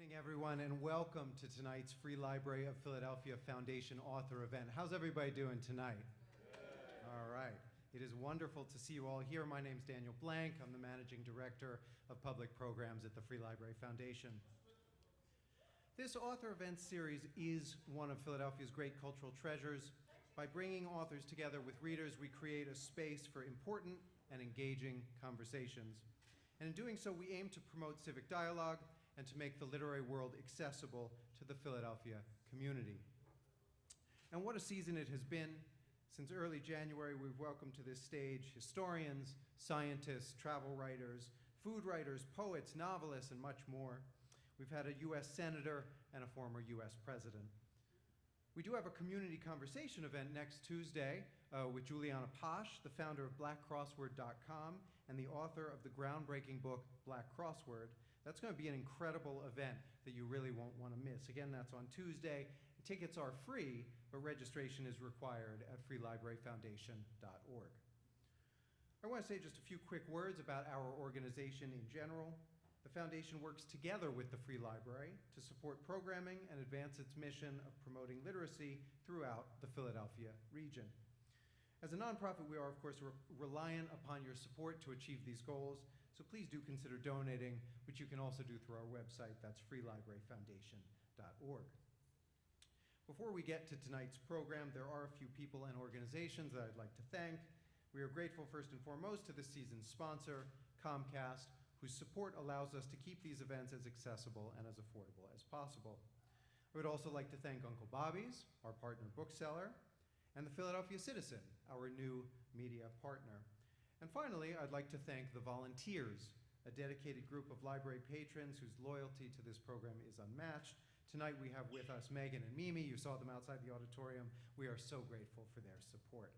Evening, everyone, and welcome to tonight's Free Library of Philadelphia Foundation author event. How's everybody doing tonight? Good. All right. It is wonderful to see you all here. My name's Daniel Blank. I'm the Managing Director of Public Programs at the Free Library Foundation. This author event series is one of Philadelphia's great cultural treasures. By bringing authors together with readers, we create a space for important and engaging conversations. And in doing so, we aim to promote civic dialogue and to make the literary world accessible to the Philadelphia community. And what a season it has been. Since early January, we've welcomed to this stage historians, scientists, travel writers, food writers, poets, novelists, and much more. We've had a U.S. Senator and a former U.S. President. We do have a community conversation event next Tuesday with Juliana Posh, the founder of blackcrossword.com and the author of the groundbreaking book, Black Crossword. That's going to be an incredible event that you really won't want to miss. Again, that's on Tuesday. Tickets are free, but registration is required at freelibraryfoundation.org. I want to say just a few quick words about our organization in general. The foundation works together with the Free Library to support programming and advance its mission of promoting literacy throughout the Philadelphia region. As a nonprofit, we are, of course, reliant upon your support to achieve these goals, so please do consider donating, which you can also do through our website. That's freelibraryfoundation.org. Before we get to tonight's program, there are a few people and organizations that I'd like to thank. We are grateful first and foremost to this season's sponsor, Comcast, whose support allows us to keep these events as accessible and as affordable as possible. I would also like to thank Uncle Bobby's, our partner bookseller, and the Philadelphia Citizen, our new media partner. And finally, I'd like to thank the volunteers, a dedicated group of library patrons whose loyalty to this program is unmatched. Tonight we have with us Megan and Mimi. You saw them outside the auditorium. We are so grateful for their support.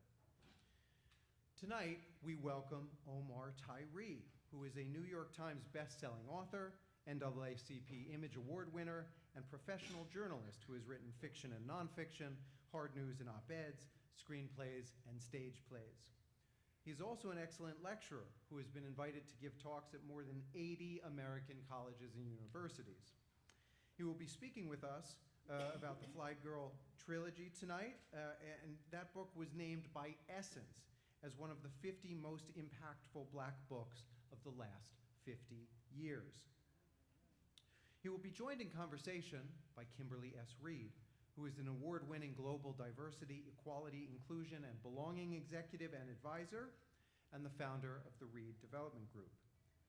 Tonight, we welcome Omar Tyree, who is a New York Times best-selling author, NAACP Image Award winner, and professional journalist who has written fiction and nonfiction, hard news and op-eds, screenplays, and stage plays. He is also an excellent lecturer who has been invited to give talks at more than 80 American colleges and universities. He will be speaking with us about the Flyy Girl trilogy tonight, and that book was named by Essence as one of the 50 most impactful Black books of the last 50 years. He will be joined in conversation by Kimberly S. who is an award-winning global diversity, equality, inclusion, and belonging executive and advisor, and the founder of the Reed Development Group.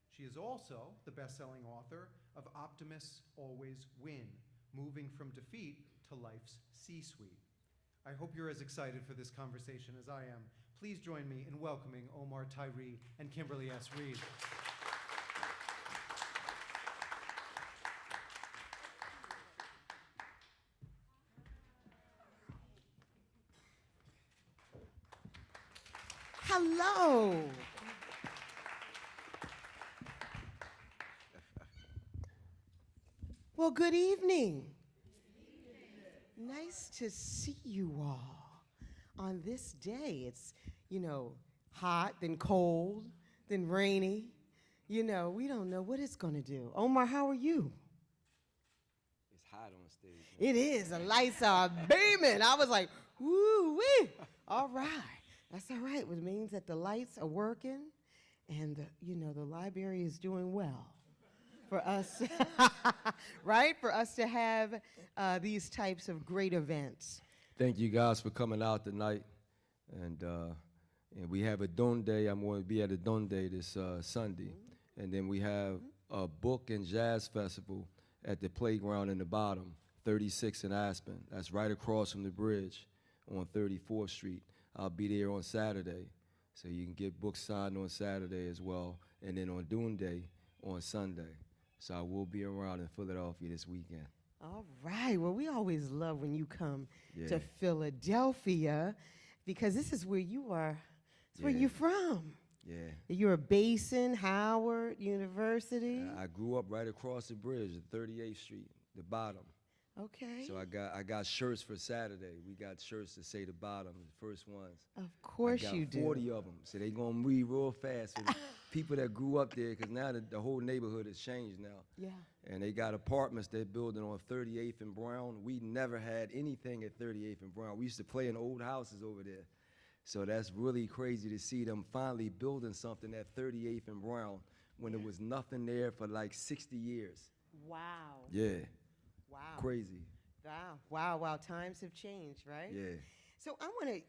She is also the best-selling author of Optimists Always Win, Moving from Defeat to Life's C-Suite. I hope you're as excited for this conversation as I am. Please join me in welcoming Omar Tyree and Kimberly S. Reed. Hello. Well, good evening. Nice to see you all on this day. It's, hot, then cold, then rainy. We don't know what it's going to do. Omar, how are you? It's hot on stage. It is. The lights are beaming. I was like, woo-wee. All right. That's all right. It means that the lights are working and, the library is doing well for us, right? For us to have these types of great events. Thank you guys for coming out tonight. And we have a Donde. I'm going to be at a Donde this Sunday. And then we have a book and jazz festival at the playground in the bottom, 36 in Aspen. That's right across from the bridge on 34th Street. I'll be there on Saturday, so you can get books signed on Saturday as well, and then on Dune Day on Sunday. So I will be around in Philadelphia this weekend. All right. Well, we always love when you come to Philadelphia, because this is where you are. It's where you're from. Yeah. You're based in Howard University. I grew up right across the bridge at 38th Street, the bottom. Okay. So I got shirts for Saturday. We got shirts that say the bottom, the first ones. Of course you do. I got 40 of them, so they gonna read real fast. So people that grew up there, because now the whole neighborhood has changed now. Yeah. And they got apartments they're building on 38th and Brown. We never had anything at 38th and Brown. We used to play in old houses over there. So that's really crazy to see them finally building something at 38th and Brown when there was nothing there for like 60 years. Wow. Yeah. Wow. Crazy. Wow. Wow. Wow. Times have changed, right? Yeah. So I want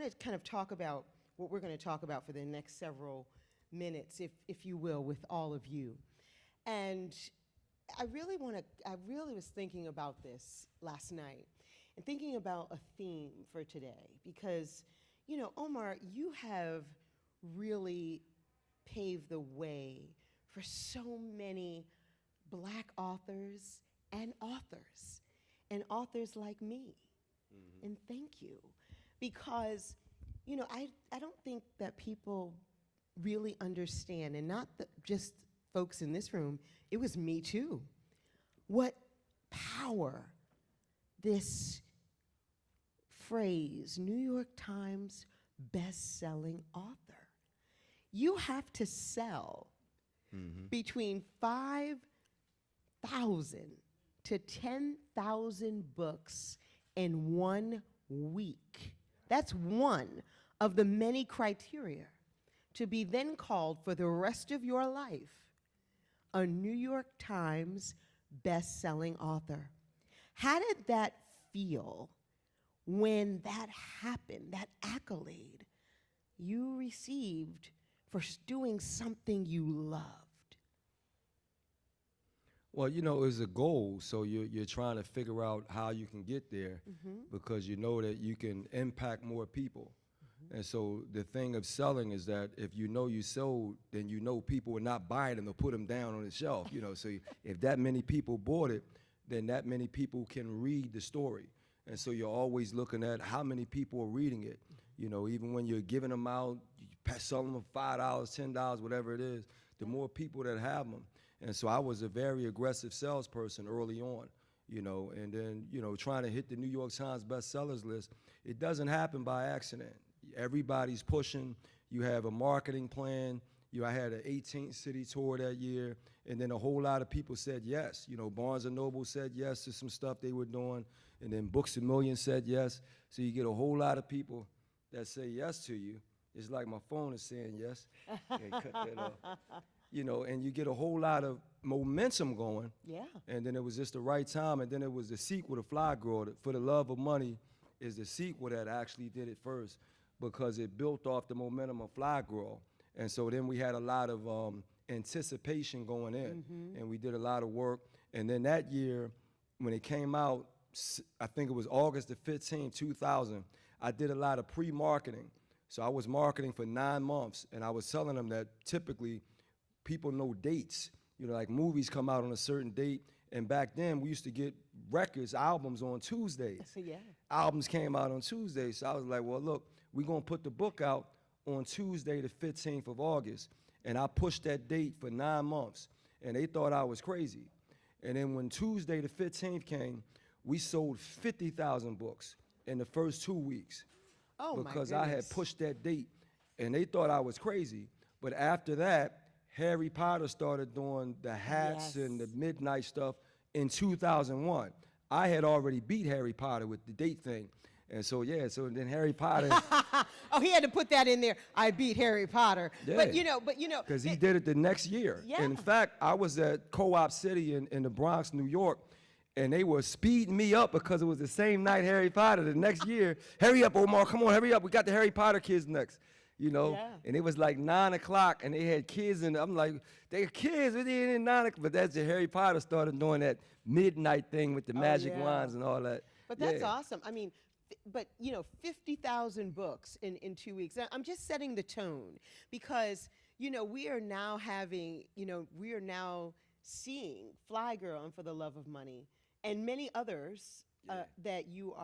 to kind of talk about what we're going to talk about for the next several minutes, if you will, with all of you. And I really was thinking about this last night and thinking about a theme for today because, Omar, you have really paved the way for so many Black authors and authors like me. Mm-hmm. And thank you. Because, I don't think that people really understand, and not just folks in this room, it was me too, what power this phrase, New York Times best-selling author. You have to sell between 5,000 to 10,000 books in 1 week. That's one of the many criteria to be then called for the rest of your life a New York Times best-selling author. How did that feel when that happened, that accolade you received for doing something you loved? Well, it was a goal, so you're trying to figure out how you can get there because you know that you can impact more people. And so the thing of selling is that if you sold, then people will not buy it and they'll put them down on the shelf. So if that many people bought it, then that many people can read the story. And so you're always looking at how many people are reading it. Even when you're giving them out, you sell them for $5, $10, whatever it is, the more people that have them. And so I was a very aggressive salesperson early on, and then, trying to hit the New York Times bestsellers list, it doesn't happen by accident. Everybody's pushing. You have a marketing plan. I had an 18th city tour that year, and then a whole lot of people said yes. Barnes & Noble said yes to some stuff they were doing, and then Books A Million said yes. So you get a whole lot of people that say yes to you. It's like my phone is saying yes. And cut that off. And you get a whole lot of momentum going. Yeah. And then it was just the right time, and then it was the sequel to Flyy Girl. For the Love of Money is the sequel that actually did it first because it built off the momentum of Flyy Girl. And so then we had a lot of anticipation going in, and we did a lot of work. And then that year, when it came out, I think it was August the 15th, 2000, I did a lot of pre-marketing. So I was marketing for 9 months, and I was telling them that typically people know dates. Like movies come out on a certain date, and back then we used to get albums on Tuesdays. Yeah. Albums came out on Tuesdays, so I was like, well, look, we're going to put the book out on Tuesday the 15th of August, and I pushed that date for 9 months, and they thought I was crazy. And then when Tuesday the 15th came, we sold 50,000 books in the first 2 weeks. Oh, because my I had goodness. pushed that date, and they thought I was crazy. But after that, Harry Potter started doing the hats and the midnight stuff in 2001. I had already beat Harry Potter with the date thing. And so, so then Harry Potter. Oh, he had to put that in there. I beat Harry Potter. Yeah. But, Because he did it the next year. Yeah. And in fact, I was at Co-op City in the Bronx, New York, and they were speeding me up because it was the same night Harry Potter. The next year, hurry up, Omar, come on, hurry up. We got the Harry Potter kids next, Yeah. And it was like 9 o'clock, and they had kids, and I'm like, they're kids, they ain't 9 o'clock. But that's the Harry Potter started doing that midnight thing with the magic wands and all that. But that's awesome. I mean, 50,000 books in 2 weeks. Now, I'm just setting the tone because, we are now seeing Flyy Girl and For the Love of Money and many others that you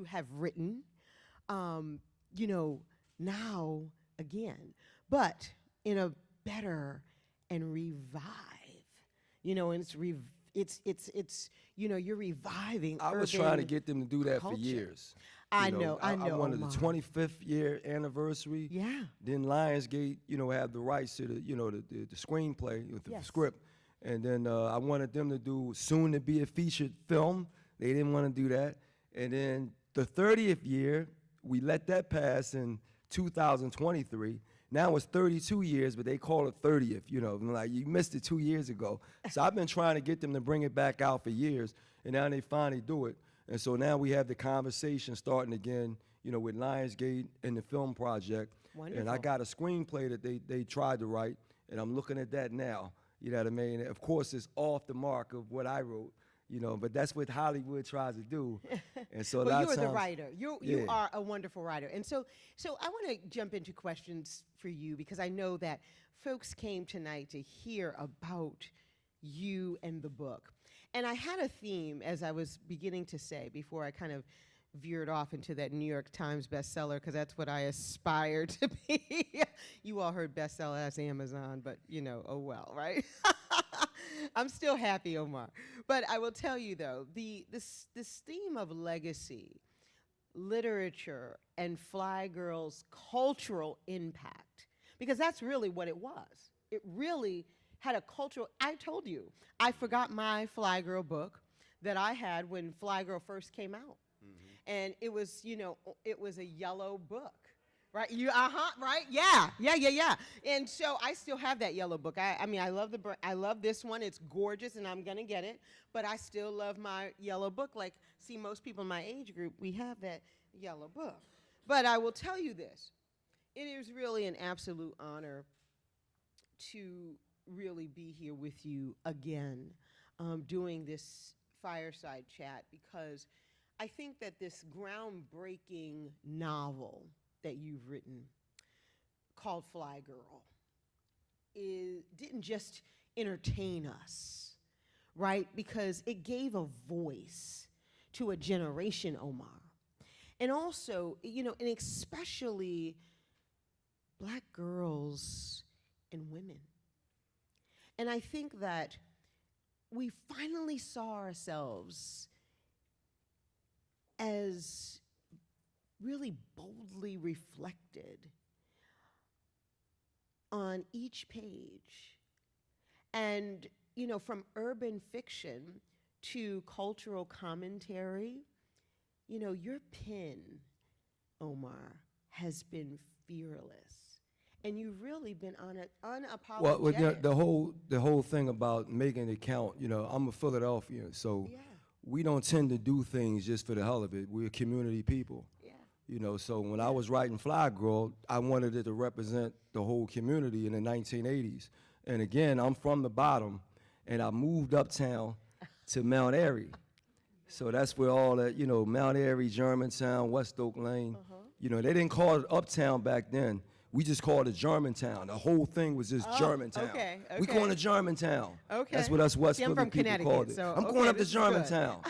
have written, now again, but in a better and revive, and it's it's you're reviving. I was trying to urban get them to do that culture. for years. I You know, I I wanted Omar. the 25th year anniversary. Yeah. Then Lionsgate, have the rights to the screenplay with the Yes. script. And then I wanted them to do soon to be a featured film. They didn't want to do that. And then the 30th year, we let that pass in 2023. Now it's 32 years, but they call it 30th. I'm like, you missed it 2 years ago. So I've been trying to get them to bring it back out for years, and now they finally do it. And so now we have the conversation starting again, with Lionsgate and the film project. Wonderful. And I got a screenplay that they tried to write, and I'm looking at that now. You know what I mean? Of course, it's off the mark of what I wrote, but that's what Hollywood tries to do. And so a Well, lot you of are the times- writer. You Yeah. are a wonderful writer. And so I want to jump into questions for you because I know that folks came tonight to hear about you and the book. And I had a theme, as I was beginning to say, before I kind of veered off into that New York Times bestseller, because that's what I aspire to be. You all heard bestseller as Amazon, but oh well, right? I'm still happy, Omar. But I will tell you, though, this theme of legacy, literature, and Flyy Girl's cultural impact, because that's really what it was. It really had a cultural, I told you, I forgot my Flyy Girl book that I had when Flyy Girl first came out. And it was, it was a yellow book. Right? Right? Yeah. And so I still have that yellow book. I mean, I love this one. It's gorgeous, and I'm gonna get it. But I still love my yellow book. Like, see, most people in my age group, we have that yellow book. But I will tell you this: it is really an absolute honor to really be here with you again, doing this fireside chat, because I think that this groundbreaking novel that you've written called Flyy Girl didn't just entertain us, right? Because it gave a voice to a generation, Omar. And also, and especially Black girls and women. And I think that we finally saw ourselves as really boldly reflected on each page. And, from urban fiction to cultural commentary, your pen, Omar, has been fearless. And you've really been unapologetic. Well, the whole thing about making it count, I'm a Philadelphian, so Yeah. we don't tend to do things just for the hell of it. We're community people. Yeah. So when I was writing Flyy Girl, I wanted it to represent the whole community in the 1980s. And again, I'm from the bottom, and I moved uptown to Mount Airy. So that's where all that, Mount Airy, Germantown, West Oak Lane, they didn't call it uptown back then. We just called it Germantown. The whole thing was just Germantown. Okay. We calling it Germantown. Okay. That's what us West See, I'm Philly from people Connecticut, called it. so, I'm okay, going up to this is good. Germantown.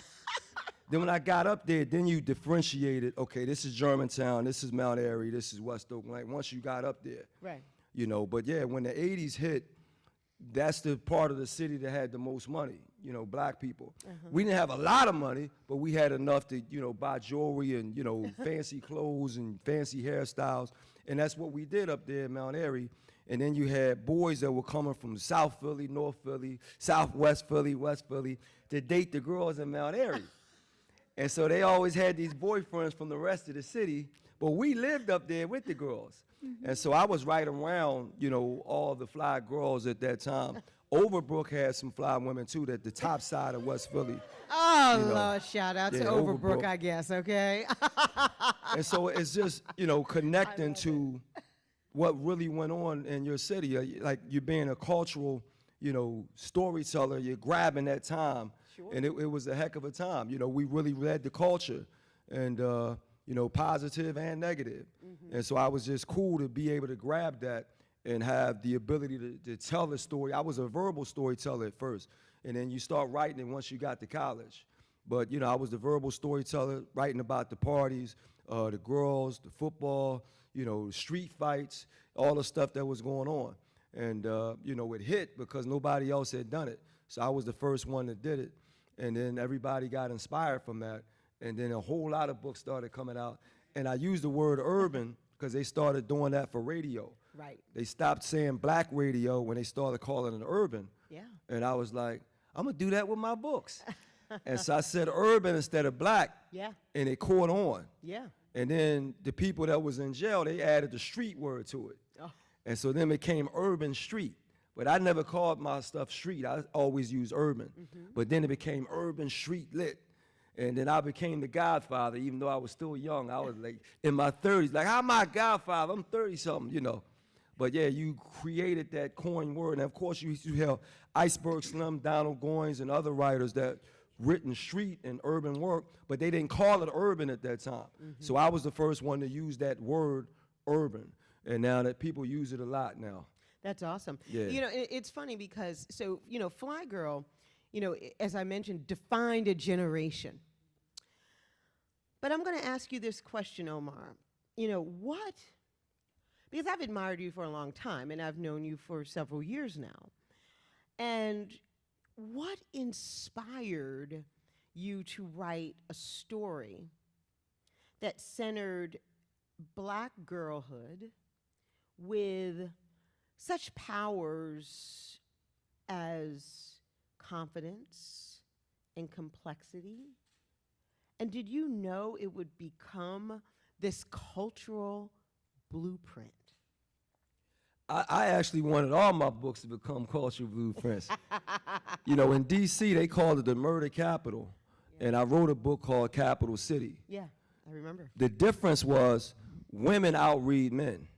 Then when I got up there, then you differentiated, okay, this is Germantown, this is Mount Airy, this is West Oak Lane, once you got up there. Right. But yeah, when the 80s hit, that's the part of the city that had the most money, Black people. We didn't have a lot of money, but we had enough to, buy jewelry and, fancy clothes and fancy hairstyles. And that's what we did up there in Mount Airy. And then you had boys that were coming from South Philly, North Philly, Southwest Philly, West Philly, to date the girls in Mount Airy. And so they always had these boyfriends from the rest of the city, but we lived up there with the girls. And so I was right around, all the Flyy girls at that time. Overbrook had some fly women too, that the top side of West Philly. Oh, Lord, shout out to yeah, Overbrook, Overbrook. I guess, okay? And so it's just, connecting to what really went on in your city. Like you're being a cultural, storyteller, you're grabbing that time. Sure. And it was a heck of a time. We really led the culture, and, positive and negative. And so I was just cool to be able to grab that and have the ability to tell the story. I was a verbal storyteller at first, and then you start writing it once you got to college. But, I was the verbal storyteller, writing about the parties, the girls, the football, street fights, all the stuff that was going on. And, you know, it hit because nobody else had done it. So I was the first one that did it. And then everybody got inspired from that. And then a whole lot of books started coming out. And I used the word urban because they started doing that for radio. Right. They stopped saying black radio when they started calling it urban. Yeah. And I was like, I'm going to do that with my books. And so I said urban instead of black. Yeah. And it caught on. Yeah. And then the people that was in jail, they added the street word to it. Oh. And so then it became urban street. But I never called my stuff street. I always used urban. But then it became urban street lit. And then I became the godfather, even though I was still young. I was like in my 30s, like, how am I godfather? I'm 30-something, you know. But yeah, you created that coin word. And of course, you have Iceberg Slim, Donald Goines, and other writers that written street and urban work, but they didn't call it urban at that time. So I was the first one to use that word urban. And now that people use it a lot now. That's awesome. Yeah. You know, it's funny because, so, you know, Fly Girl, you know, as I mentioned, defined a generation. But I'm going to ask you this question, Omar. You know, what, because I've admired you for a long time, and I've known you for several years now. And what inspired you to write a story that centered black girlhood with such powers as confidence and complexity? And did you know it would become this cultural blueprint? I actually wanted all my books to become cultural blueprints. You know, in D.C., they called it the murder capital. And I wrote a book called Capital City. Yeah, I remember. The difference was women outread men.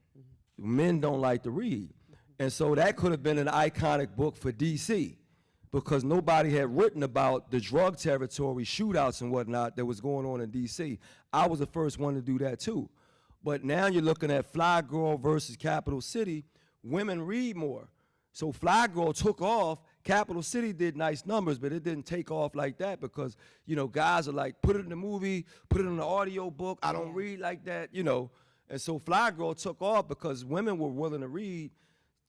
Men don't like to read. And so that could have been an iconic book for D.C. because nobody had written about the drug territory, shootouts and whatnot that was going on in D.C. I was the first one to do that too. But now you're looking at Fly Girl versus Capital City. Women read more. So Fly Girl took off. Capital City did nice numbers, but it didn't take off like that because, you know, guys are like, put it in the movie, put it in the audio book. I don't read like that, you know. And so Fly Girl took off because women were willing to read.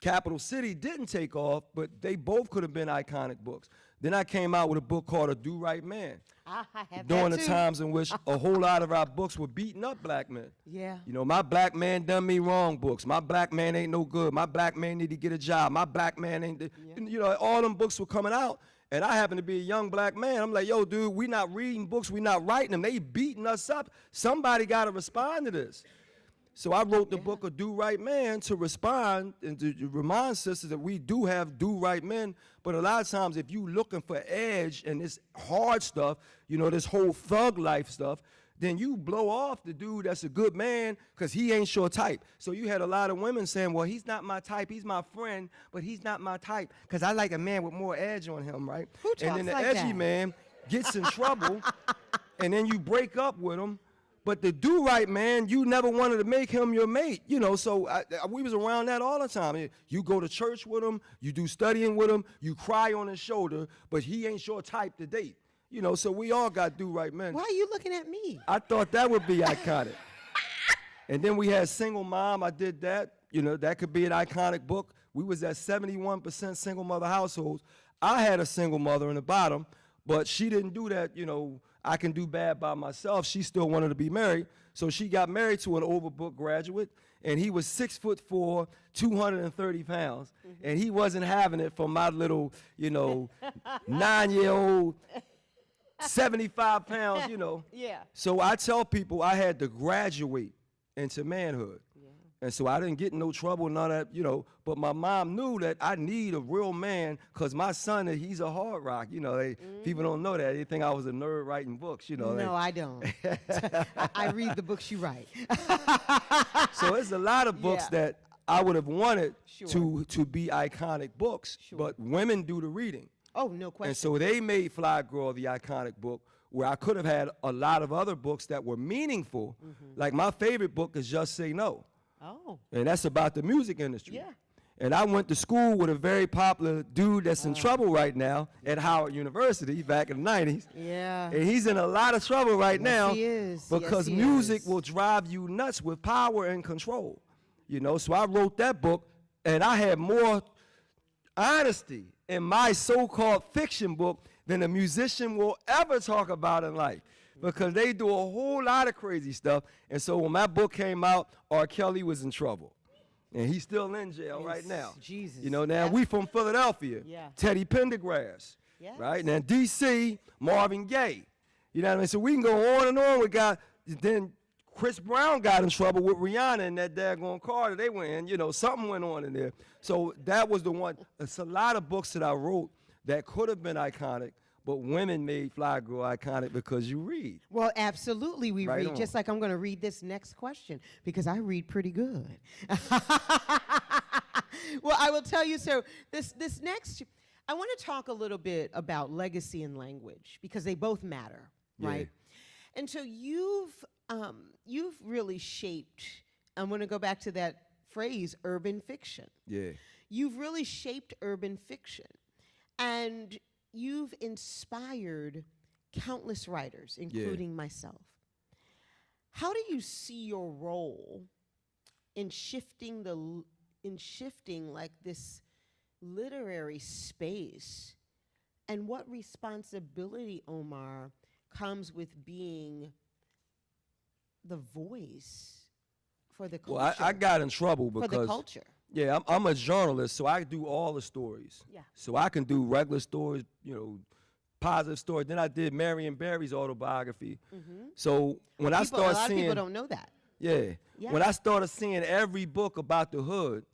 Capital City didn't take off, but they both could have been iconic books. Then I came out with a book called A Do Right Man. I have during that the too. times in which a whole lot of our books were beating up black men. Yeah. You know, my black man done me wrong books. My black man ain't no good. My black man need to get a job. My black man ain't, you know, all them books were coming out. And I happen to be a young black man. I'm like, yo, dude, we not reading books. We not writing them. They beating us up. Somebody got to respond to this. So I wrote the book of Do Right Man to respond and to remind sisters that we do have do right men. But a lot of times if you looking for edge and this hard stuff, you know, this whole thug life stuff, then you blow off the dude that's a good man because he ain't your type. So you had a lot of women saying, well, he's not my type. He's my friend, but he's not my type because I like a man with more edge on him, right? Who talks and then the like edgy that? man gets in trouble and then you break up with him. But the do-right man, you never wanted to make him your mate, you know, so we was around that all the time. You go to church with him, you do studying with him, you cry on his shoulder, but he ain't your type to date. You know, so we all got do-right men. Why are you looking at me? I thought that would be iconic. And then we had Single Mom, I did that. You know, that could be an iconic book. We was at 71% single mother households. I had a single mother in the bottom, but she didn't do that, you know, I can do bad by myself. She still wanted to be married. So she got married to an overbooked graduate, and he was 6'4", 230 pounds. And he wasn't having it for my little, you know, 9-year-old, 75 pounds, you know. Yeah. So I tell people I had to graduate into manhood. And so I didn't get in no trouble, none of that, you know. But my mom knew that I need a real man because my son, he's a hard rock. You know, people don't know that. They think I was a nerd writing books, you know. No, I don't. I read the books you write. So there's a lot of books that I would have wanted Sure. to be iconic books, but women do the reading. Oh, no question. And so they made Fly Girl the iconic book where I could have had a lot of other books that were meaningful. Like my favorite book is Just Say No. Oh. And that's about the music industry. Yeah. And I went to school with a very popular dude that's in trouble right now at Howard University back in the 90s. Yeah. And he's in a lot of trouble right now he is. because Yes, he music is. will drive you nuts with power and control. You know, so I wrote that book And I had more honesty in my so-called fiction book than a musician will ever talk about in life, because they do a whole lot of crazy stuff. And so when my book came out, R. Kelly was in trouble. And he's still in jail right now. Jesus. You know, now Yes. we from Philadelphia. Yeah. Teddy Pendergrass. Yes. Right? Now D.C., Marvin Gaye. You know what I mean? So we can go on and on with guys. Then Chris Brown got in trouble with Rihanna in that daggone car that they went in. You know, something went on in there. So that was the one. It's a lot of books that I wrote that could have been iconic, but women made Flyy Girl iconic because you read. Well, absolutely, we Right read. on. Just like I'm going to read this next question because I read pretty good. Well, I will tell you, so this next, I want to talk a little bit about legacy and language because they both matter, right? And so you've really shaped, I'm going to go back to that phrase, urban fiction. Yeah. You've really shaped urban fiction, and you've inspired countless writers, including myself. How do you see your role in shifting like this literary space, and what responsibility, Omar, comes with being the voice for the culture? Well, I got in trouble because for the culture. Yeah, I'm a journalist, so I do all the stories. Yeah. So I can do regular stories, you know, positive stories. Then I did Marion Barry's autobiography. So when I A started lot of seeing, people don't know that. yeah, Yeah. when I started seeing every book about the hood,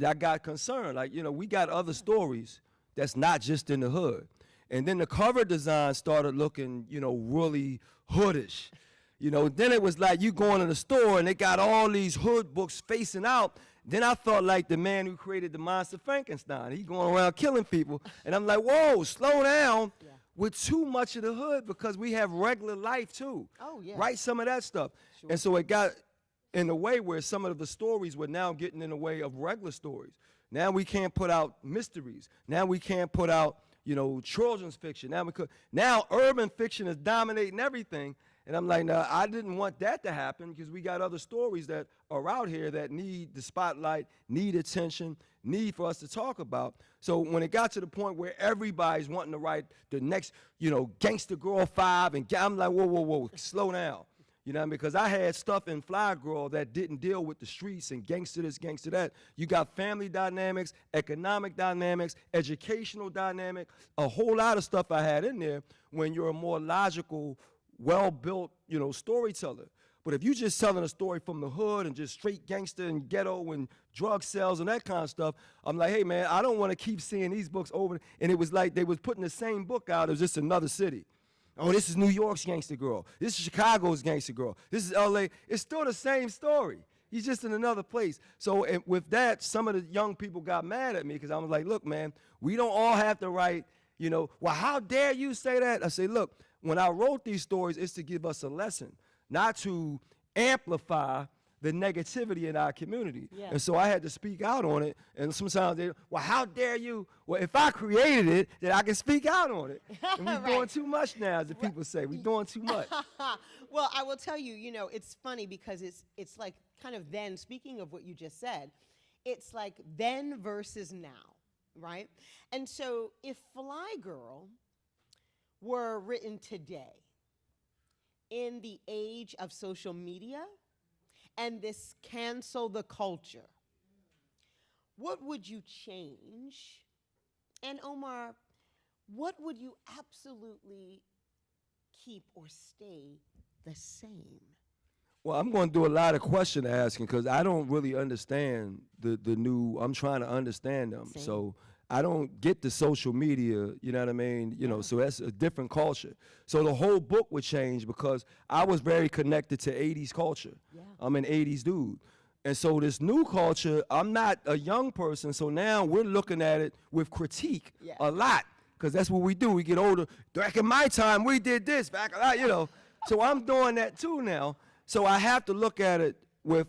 I got concerned. Like, you know, we got other stories that's not just in the hood. And then the cover design started looking, you know, really hoodish. You know, then it was like you going to the store and they got all these hood books facing out. Then I felt like the man who created the monster Frankenstein. He going around killing people. And I'm like, whoa, slow down with too much of the hood, because we have regular life too. Oh, yeah. Write some of that stuff. Sure. And so it got in a way where some of the stories were now getting in the way of regular stories. Now we can't put out mysteries. Now we can't put out, you know, children's fiction. Now urban fiction is dominating everything. And I'm like, no, I didn't want that to happen, because we got other stories that are out here that need the spotlight, need attention, need for us to talk about. So when it got to the point where everybody's wanting to write the next, you know, Gangster Girl 5, and I'm like, whoa, slow down. You know what I mean? Because I had stuff in Flyy Girl that didn't deal with the streets and gangster this, gangster that. You got family dynamics, economic dynamics, educational dynamic, a whole lot of stuff I had in there when you're a more logical, well-built, you know, storyteller. But if you're just telling a story from the hood and just straight gangster and ghetto and drug sales and that kind of stuff, I'm like, hey, man, I don't want to keep seeing these books over. And it was like they was putting the same book out. It was just another city. Oh, this is New York's Gangster Girl. This is Chicago's Gangster Girl. This is L.A. It's still the same story. He's just in another place. So with that, some of the young people got mad at me because I was like, look, man, we don't all have to write, you know, well, how dare you say that? I say, look, when I wrote these stories, it's to give us a lesson, not to amplify the negativity in our community. Yeah. And so I had to speak out on it. And sometimes they, well, how dare you? Well, if I created it, then I can speak out on it. And we're doing too much now, as the people say. We're doing too much. Well, I will tell you, you know, it's funny because it's like kind of then, speaking of what you just said, it's like then versus now, right? And so if Flyy Girl were written today in the age of social media and this cancel the culture, what would you change? And Omar, what would you absolutely keep or stay the same? Well, I'm going to do a lot of question asking because I don't really understand the new, I'm trying to understand them. Same. So I don't get the social media, you know what I mean? You know, so that's a different culture. So the whole book would change because I was very connected to 80s culture. Yeah. I'm an 80s dude. And so this new culture, I'm not a young person, so now we're looking at it with critique a lot because that's what we do. We get older. Back in my time, we did this, back, you know. So I'm doing that too now. So I have to look at it with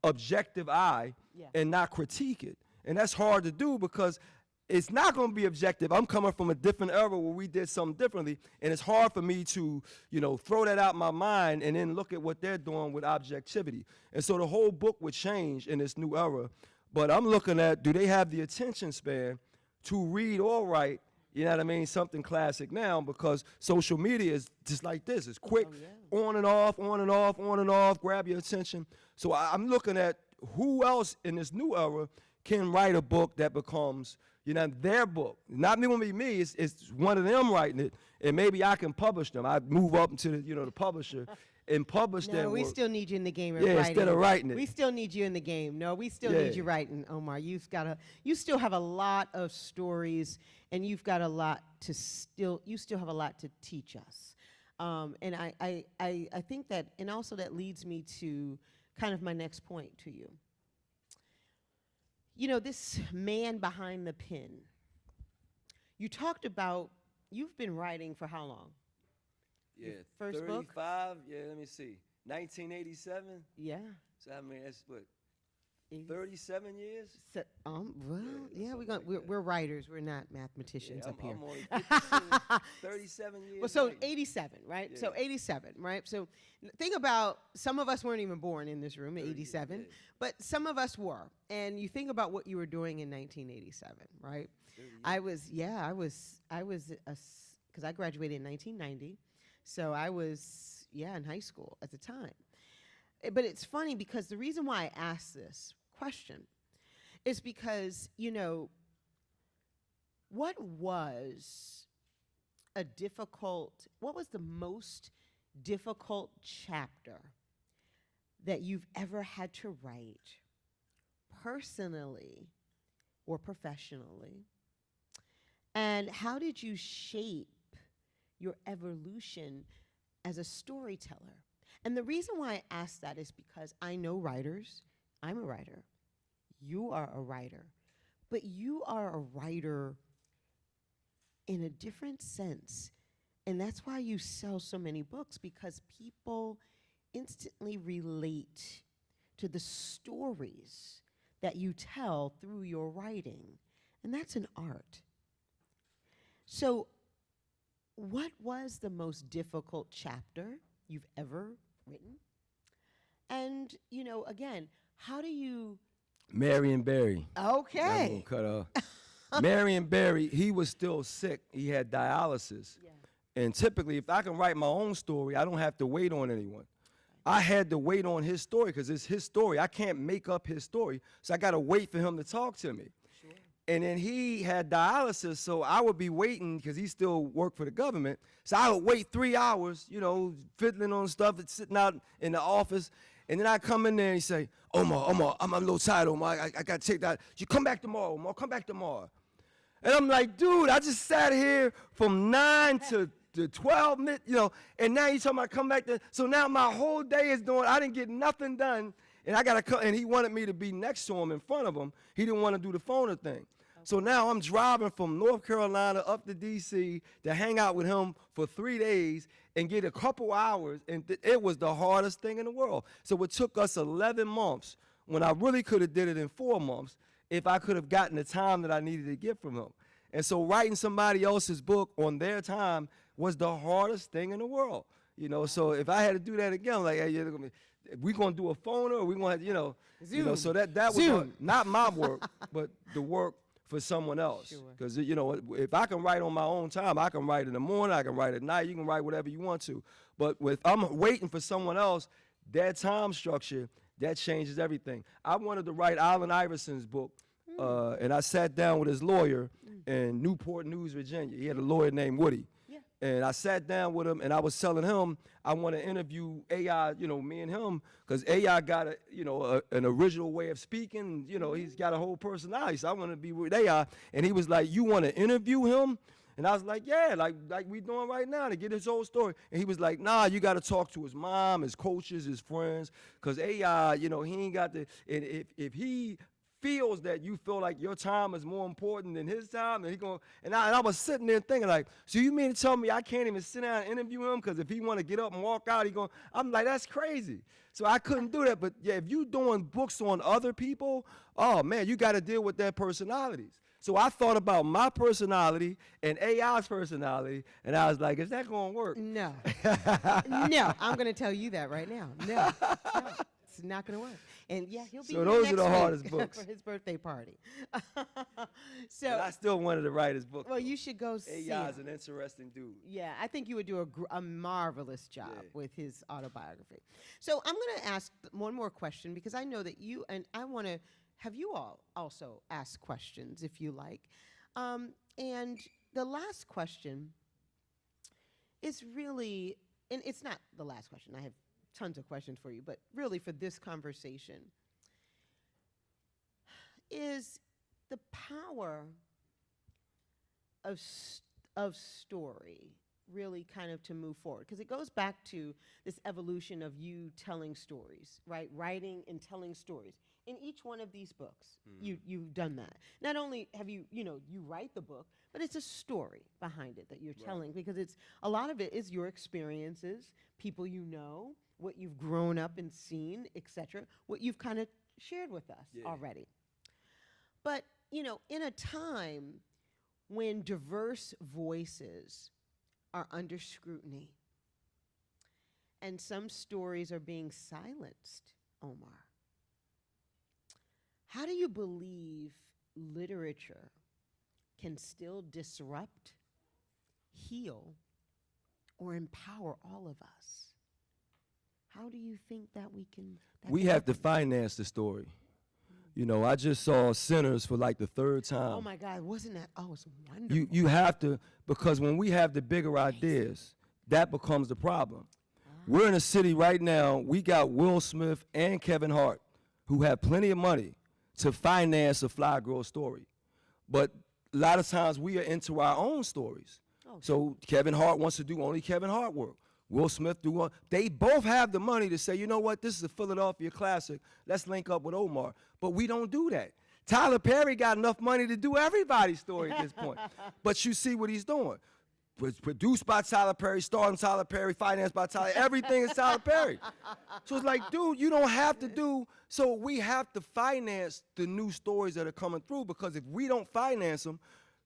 objective eye and not critique it. And that's hard to do because it's not going to be objective. I'm coming from a different era where we did something differently, and it's hard for me to, you know, throw that out my mind and then look at what they're doing with objectivity. And so the whole book would change in this new era, But I'm looking at, do they have the attention span to read or write, you know what I mean, something classic now, because social media is just like this. It's quick, on and off, on and off, on and off, grab your attention. So I'm looking at who else in this new era can write a book that becomes, you know, their book. Not going to be me, it's one of them writing it, and maybe I can publish them. I move up into the, you know, the publisher and publish that No, we work. still need you in the game of Yeah, writing. instead of writing it. We still need you in the game. No, we still need you writing, Omar. You still have a lot of stories, and you've got a lot to you still have a lot to teach us. And I think that, and also that leads me to kind of my next point to you. You know, this man behind the pen, you talked about, you've been writing for how long? Yeah, Your first 35, book? yeah, let me see. 1987? Yeah. So I mean, that's what, 80 37 years? So, well, yeah, something like we're writers. We're not mathematicians Yeah, up here. I'm only 57, 37 years. Well, so writing. 87, right? So Yeah. 87, right? So think about, some of us weren't even born in this room at 30 years, 87, yeah. but some of us were. And you think about what you were doing in 1987, right? 30 years. I was, because I graduated in 1990, so I was, in high school at the time. But it's funny because the reason why I asked this question is because, you know, what was the most difficult chapter that you've ever had to write personally or professionally? And how did you shape your evolution as a storyteller? And the reason why I ask that is because I know writers. I'm a writer. You are a writer. But you are a writer in a different sense. And that's why you sell so many books, because people instantly relate to the stories that you tell through your writing. And that's an art. So what was the most difficult chapter you've ever written? And, you know, again, how do you... Marion Barry. Okay. Cut off. Marion Barry, he was still sick. He had dialysis. Yeah. And typically, if I can write my own story, I don't have to wait on anyone. I had to wait on his story because it's his story. I can't make up his story, so I got to wait for him to talk to me. Sure. And then he had dialysis, so I would be waiting because he still worked for the government. So I would wait 3 hours, you know, fiddling on stuff that's sitting out in the office. And then I come in there and he say, Omar, I'm a little tired, Omar. I got to take that. You come back tomorrow, Omar. Come back tomorrow. And I'm like, dude, I just sat here from 9 to 12 minutes, you know, and now you talking about come back to, so now my whole day is doing, I didn't get nothing done, and I got to come, and he wanted me to be next to him in front of him. He didn't want to do the phone thing. Okay. So now I'm driving from North Carolina up to D.C. to hang out with him for 3 days and get a couple hours, and it was the hardest thing in the world. So it took us 11 months when I really could have did it in 4 months if I could have gotten the time that I needed to get from him. And so writing somebody else's book on their time was the hardest thing in the world, you know. So if I had to do that again, I'm like, hey, we gonna do a phone or we gonna, you know, so that was not my work, but the work for someone else. Because you know, if I can write on my own time, I can write in the morning, I can write at night, you can write whatever you want to. But if I'm waiting for someone else, that time structure, that changes everything. I wanted to write Allen Iverson's book, and I sat down with his lawyer in Newport News, Virginia. He had a lawyer named Woody. And I sat down with him, and I was telling him I want to interview AI, you know, me and him, because AI got a, you know, an original way of speaking. You know, he's got a whole personality. So I want to be with AI. And he was like, "You want to interview him?" And I was like, "Yeah, like we doing right now to get his whole story." And he was like, "Nah, you got to talk to his mom, his coaches, his friends, because AI, you know, he ain't got the. And if he feels that you feel like your time is more important than his time, and he going, and I was sitting there thinking like, so you mean to tell me I can't even sit down and interview him because if he want to get up and walk out, he going, I'm like, that's crazy. So I couldn't do that. But yeah, if you doing books on other people, oh man, you got to deal with their personalities. So I thought about my personality and AI's personality, and I was like, is that going to work? No. No, I'm going to tell you that right now. No. it's not going to work. And yeah, he'll be So here those are next the week hardest books. for his birthday party. But I still wanted to write his book. well, though. you should go see A.I. is him. an interesting dude. Yeah, I think you would do a marvelous job Yeah. with his autobiography. So I'm going to ask one more question because I know that you and I want to have you all also ask questions if you like. And the last question is really, and it's not the last question. I have tons of questions for you, but really for this conversation is the power of story really kind of to move forward, because it goes back to this evolution of you telling stories, right? Writing and telling stories. In each one of these books, you've done that. Not only have you write the book, but it's a story behind it that you're telling, because it's a lot of it is your experiences, people you know, what you've grown up and seen, etc., what you've kind of shared with us already. But, in a time when diverse voices are under scrutiny and some stories are being silenced, Omar, how do you believe literature can still disrupt, heal, or empower all of us? How do you think that we can? We have to finance the story. I just saw Sinners for like the third time. Oh my God, wasn't that? Oh, it's wonderful. You have to, because when we have the bigger ideas, that becomes the problem. We're in a city right now, we got Will Smith and Kevin Hart, who have plenty of money to finance a Flyy Girl story. But a lot of times we are into our own stories. So Kevin Hart wants to do only Kevin Hart work. Will Smith do one. They both have the money to say, you know what, this is a Philadelphia classic. Let's link up with Omar. But we don't do that. Tyler Perry got enough money to do everybody's story at this point. But you see what he's doing. Was produced by Tyler Perry, starring Tyler Perry, financed by Tyler. Everything is Tyler Perry. So it's like, dude, you don't have to do. So we have to finance the new stories that are coming through, because if we don't finance them,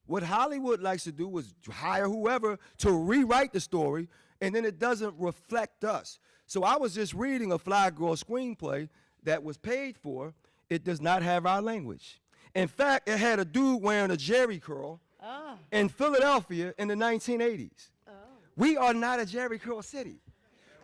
what Hollywood likes to do is hire whoever to rewrite the story, and then it doesn't reflect us. So I was just reading a Flyy Girl screenplay that was paid for. It does not have our language. In fact, it had a dude wearing a Jerry curl in Philadelphia in the 1980s. We are not a Jerry curl city.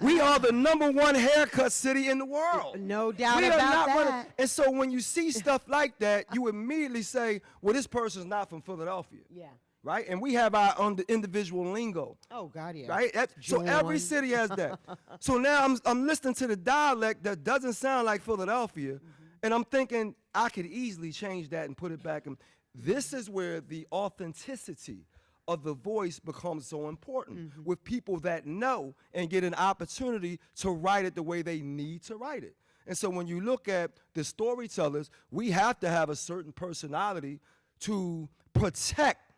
We are the #1 haircut city in the world. No doubt We are about not that. running. And so when you see stuff like that, you immediately say, well, this person's not from Philadelphia. Yeah. Right? And we have our individual lingo. Oh God, yeah. Right? So every city has that. So now I'm listening to the dialect that doesn't sound like Philadelphia, and I'm thinking I could easily change that and put it back. And this is where the authenticity of the voice becomes so important, with people that know and get an opportunity to write it the way they need to write it. And so when you look at the storytellers, we have to have a certain personality to protect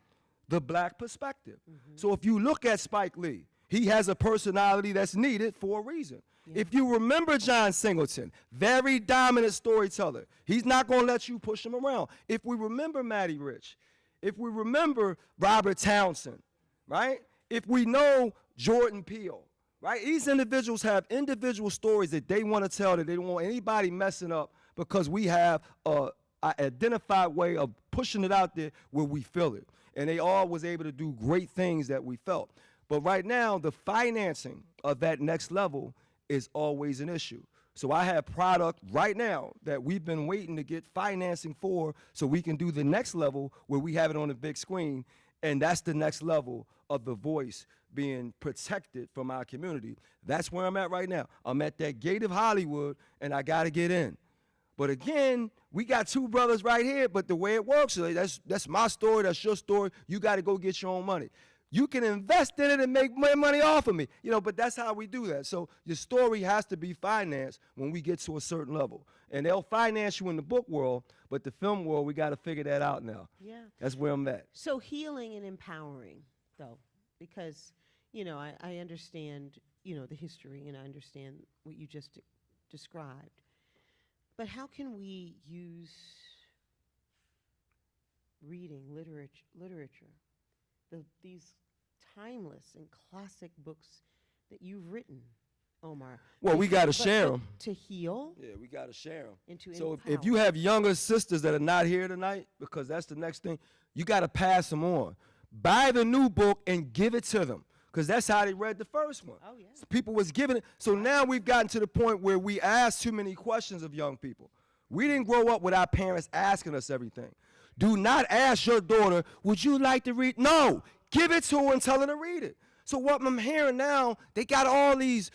the black perspective. So if you look at Spike Lee, he has a personality that's needed for a reason. If you remember John Singleton, very dominant storyteller. He's not going to let you push him around. If we remember Matty Rich, if we remember Robert Townsend, right? If we know Jordan Peele, right? These individuals have individual stories that they want to tell, that they don't want anybody messing up, because we have an identified way of pushing it out there where we feel it. And they all was able to do great things that we felt. But right now, the financing of that next level is always an issue. So I have product right now that we've been waiting to get financing for, so we can do the next level where we have it on the big screen, and that's the next level of the voice being protected from our community. That's where I'm at right now. I'm at that gate of Hollywood, and I got to get in. But again, we got two brothers right here, but the way it works, that's my story, that's your story. You got to go get your own money. You can invest in it and make money off of me, but that's how we do that. So your story has to be financed when we get to a certain level. And they'll finance you in the book world, but the film world, we got to figure that out now. Yeah. That's where I'm at. So healing and empowering, though, because, I understand, the history, and I understand what you just described. But how can we use reading, literature, these timeless and classic books that you've written, Omar? Well, we got to But share them. to heal Yeah, we got to share them. and to So empower. if you have younger sisters that are not here tonight, because that's the next thing, you got to pass them on. Buy the new book and give it to them, because that's how they read the first one. Oh, yeah. So people was giving it. So now we've gotten to the point where we ask too many questions of young people. We didn't grow up with our parents asking us everything. Do not ask your daughter, would you like to read? No, give it to her and tell her to read it. So what I'm hearing now, they got all these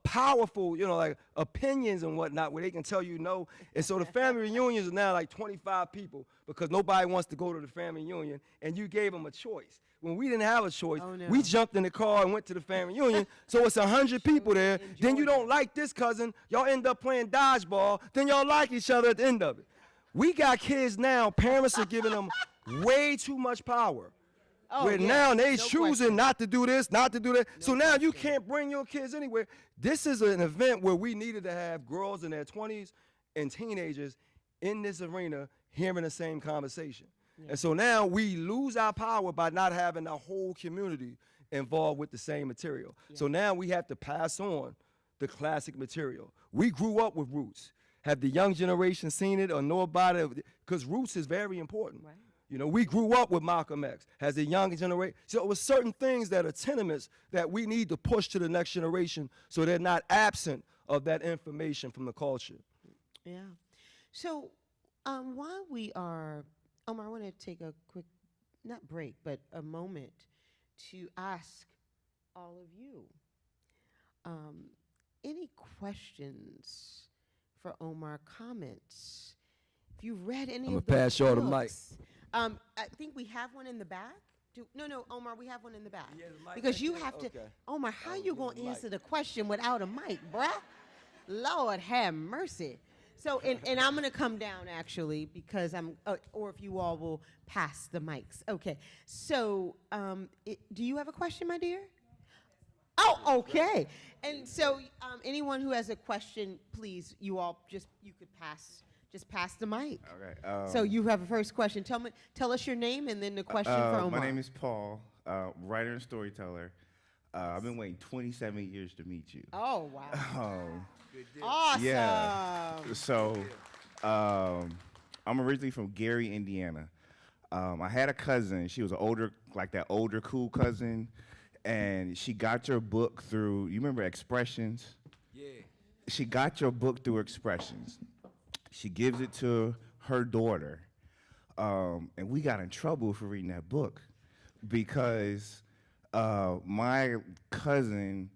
powerful, like opinions and whatnot where they can tell you no. And so the family reunions are now like 25 people because nobody wants to go to the family reunion, and you gave them a choice. When we didn't have a choice, Oh, no. we jumped in the car and went to the family reunion. So it's 100 people there. Then you Georgia. don't like this cousin. Y'all end up playing dodgeball. Then y'all like each other at the end of it. We got kids now. Parents are giving them way too much power. Oh, Where yeah, now they no choosing question. not to do this, not to do that. So now you question. can't bring your kids anywhere. This is an event where we needed to have girls in their 20s and teenagers in this arena hearing the same conversation. And so now we lose our power by not having the whole community involved with the same material. So now we have to pass on the classic material. We grew up with Roots. Have the young generation seen it or know about it? Because Roots is very important. Right. We grew up with Malcolm X. Has the young generation. So it was certain things that are tenements that we need to push to the next generation so they're not absent of that information from the culture. Yeah. So while we are, Omar, I want to take a quick, not break, but a moment to ask all of you, any questions for Omar, comments? If you've read any I'ma of the pass y'all the mic. books. I think we have one in the back. No, Omar, we have one in the back. Yeah, the mic Because right you there? have to, Okay. Omar, how I was you getting going the to mic. answer the question without a mic, bruh? Lord have mercy. So, and I'm going to come down actually because or if you all will pass the mics. Okay. So, do you have a question, my dear? Oh, okay. And so, anyone who has a question, please, you could just pass the mic. Okay. So you have a first question. Tell us your name and then the question for Omar. My name is Paul, writer and storyteller. I've been waiting 27 years to meet you. Oh, wow. Um, Awesome. yeah. So, I'm originally from Gary, Indiana. I had a cousin. She was that older cool cousin, and she got your book through. You remember Expressions? Yeah. She got your book through Expressions. She gives it to her daughter, and we got in trouble for reading that book because my cousin,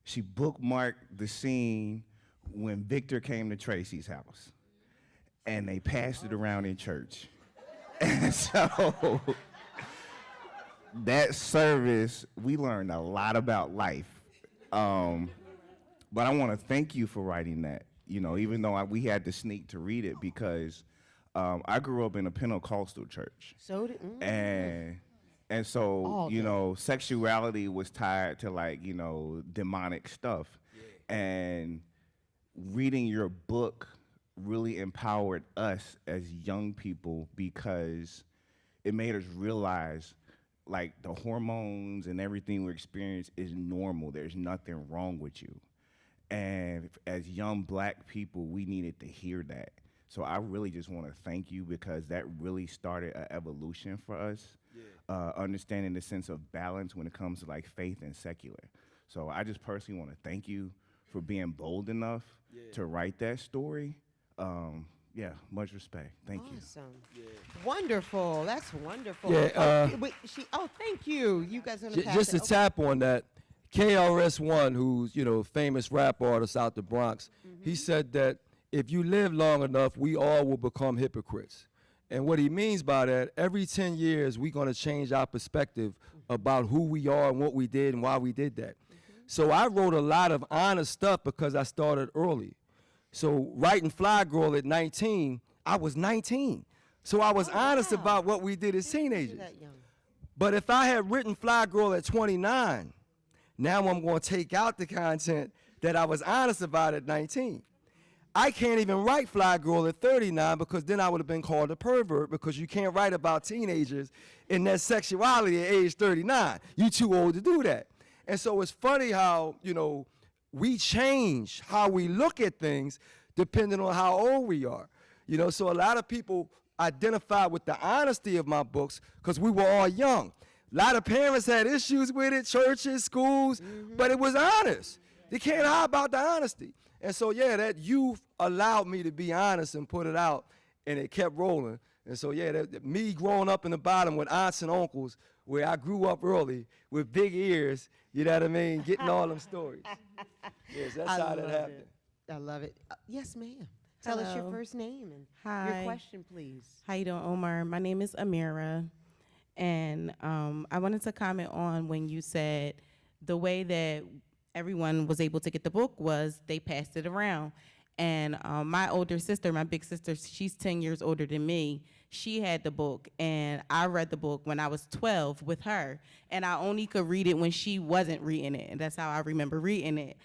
she bookmarked the scene when Victor came to Tracy's house, and they passed it around in church. And so that service, we learned a lot about life. But I want to thank you for writing that. Even though we had to sneak to read it because I grew up in a Pentecostal church. So did, And so, All day. sexuality was tied to demonic stuff. Yeah. And reading your book really empowered us as young people because it made us realize the hormones and everything we experience is normal. There's nothing wrong with you. And as young Black people, we needed to hear that. So I really just want to thank you because that really started an evolution for us, understanding the sense of balance when it comes to faith and secular. So I just personally want to thank you for being bold enough to write that story. Much respect. Thank you. awesome. Wonderful. That's wonderful. Yeah, Wait, thank you. You guys are going to pass Just to it. Okay. tap on that, KRS-One, who's famous rap artist out the Bronx, he said that if you live long enough, we all will become hypocrites. And what he means by that, every 10 years, we're going to change our perspective about who we are and what we did and why we did that. So I wrote a lot of honest stuff because I started early. So writing Fly Girl at 19, I was 19. So I was honest wow. about what we did as You're teenagers. that young. But if I had written Fly Girl at 29, now I'm going to take out the content that I was honest about at 19. I can't even write Fly Girl at 39 because then I would have been called a pervert because you can't write about teenagers in their sexuality at age 39. You too old to do that. And so it's funny how, we change how we look at things depending on how old we are. You know, so a lot of people identify with the honesty of my books because we were all young. A lot of parents had issues with it, churches, schools, but it was honest. They can't hide about the honesty. And so, yeah, that youth allowed me to be honest and put it out, and it kept rolling. And so, yeah, me growing up in the bottom with aunts and uncles, where I grew up early with big ears, you know what I mean, getting all them stories. Yes, that's how that happened. I love it. Yes, ma'am. Tell us your Hello. first name and Hi. your question, please. How you doing, Omar? My name is Amira, and I wanted to comment on when you said the way that everyone was able to get the book was they passed it around. And my older sister, my big sister, she's 10 years older than me. She had the book, and I read the book when I was 12 with her, and I only could read it when she wasn't reading it, and that's how I remember reading it.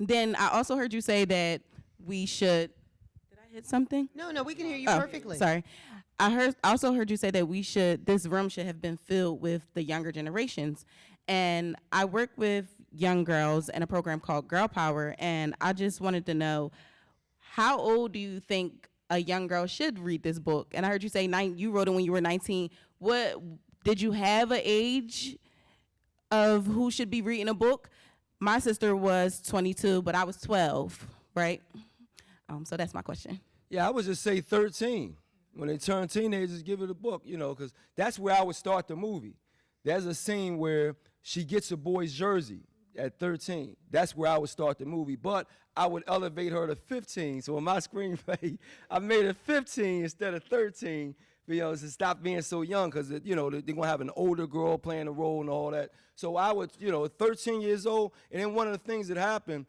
Then I also heard you say that we should. Did I hit something? No, we can hear you Oh, perfectly. Sorry. I also heard you say that this room should have been filled with the younger generations. And I work with young girls in a program called Girl Power, and I just wanted to know, how old do you think a young girl should read this book? And I heard you say you wrote it when you were 19. What did you have an age of who should be reading a book? My sister was 22, but I was 12, right? So that's my question. Yeah, I would just say 13. When they turn teenagers, give it a book, you know, because that's where I would start the movie. There's a scene where she gets a boy's jersey at 13. That's where I would start the movie. But I would elevate her to 15. So in my screenplay, I made it 15 instead of 13, you know, to stop being so young, because, you know, they're going to have an older girl playing a role and all that. So I would, you know, 13 years old. And then one of the things that happened,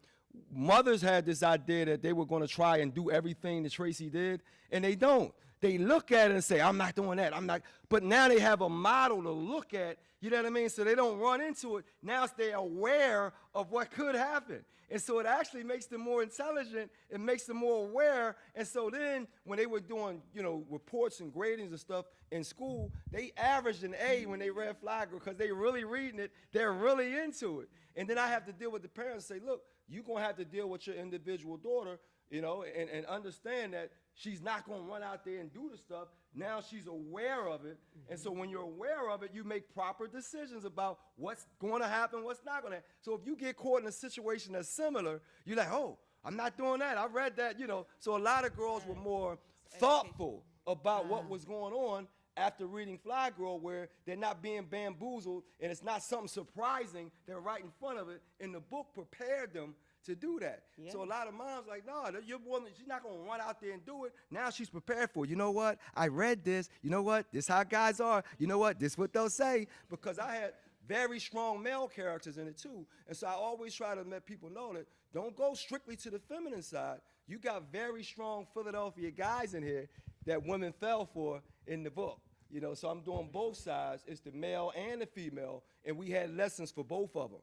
mothers had this idea that they were going to try and do everything that Tracy did, and they don't. They look at it and say, I'm not doing that, I'm not. But now they have a model to look at, you know what I mean? So they don't run into it. Now they're aware of what could happen. And so it actually makes them more intelligent. It makes them more aware. And so then when they were doing, you know, reports and gradings and stuff in school, they averaged an A when they read Flyy because they really reading it. They're really into it. And then I have to deal with the parents and say, look, you're going to have to deal with your individual daughter, you know, and understand that she's not going to run out there and do the stuff. Now she's aware of it. And so when you're aware of it, you make proper decisions about what's going to happen, what's not going to happen. So if you get caught in a situation that's similar, you're like, oh, I'm not doing that. I read that, you know. So a lot of girls were more thoughtful about what was going on after reading Flyy Girl, where they're not being bamboozled and it's not something surprising. They're right in front of it. And the book prepared them to do that. Yeah. So a lot of moms like, no, your woman, she's not going to run out there and do it. Now she's prepared for it. You know what? I read this. You know what? This how guys are. You know what? This what they'll say. Because I had very strong male characters in it too. And so I always try to let people know that don't go strictly to the feminine side. You got very strong Philadelphia guys in here that women fell for in the book. You know, so I'm doing both sides. It's the male and the female. And we had lessons for both of them.